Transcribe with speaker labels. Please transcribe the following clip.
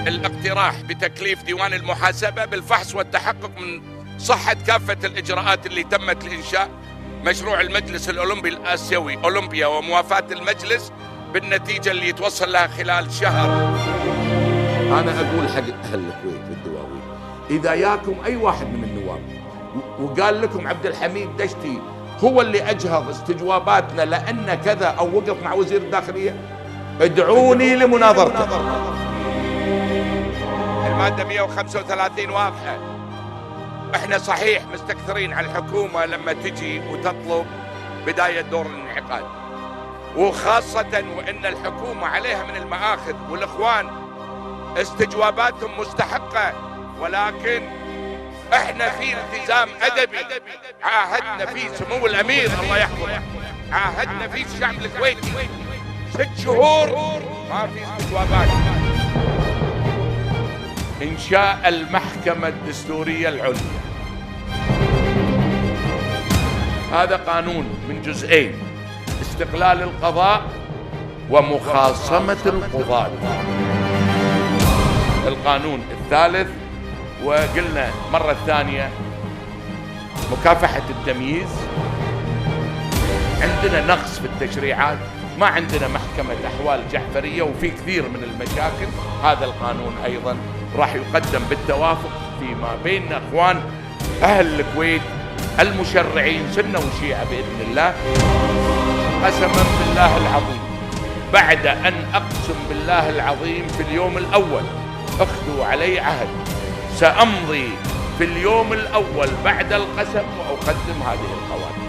Speaker 1: الاقتراح بتكليف ديوان المحاسبة بالفحص والتحقق من صحة كافة الإجراءات اللي تمت لإنشاء مشروع المجلس الأولمبي الآسيوي أولمبيا، وموافاة المجلس بالنتيجة اللي يتوصل لها خلال شهر.
Speaker 2: أنا أقول حق أهل الكويت بالدواوين، إذا ياكم أي واحد من النواب وقال لكم عبد الحميد دشتي هو اللي أجهض استجواباتنا لأن كذا أو وقف مع وزير الداخلية، ادعوني لمناظرته.
Speaker 1: المادة 135 واضحة. احنا صحيح مستكثرين على الحكومة لما تجي وتطلب بداية دور الانعقاد، وخاصة وإن الحكومة عليها من المآخذ والإخوان استجواباتهم مستحقة، ولكن احنا في التزام أدبي عاهدنا فيه سمو الأمير الله يحفظه، عاهدنا فيه الشعب الكويتي 6 شهور ما في استجوابات.
Speaker 2: إنشاء المحكمة الدستورية العليا، هذا قانون من جزئين: استقلال القضاء ومخاصمة القضاة. القانون الثالث، وقلنا مرة ثانية، مكافحة التمييز. عندنا نقص في التشريعات، ما عندنا محكمة أحوال جعفرية وفي كثير من المشاكل. هذا القانون أيضا راح يقدم بالتوافق فيما بين أخوان أهل الكويت المشرعين سنة وشيعة بإذن الله. قسما بالله العظيم، بعد أن أقسم بالله العظيم في اليوم الأول، اخذوا علي عهد، سأمضي في اليوم الأول بعد القسم وأقدم هذه القوانين.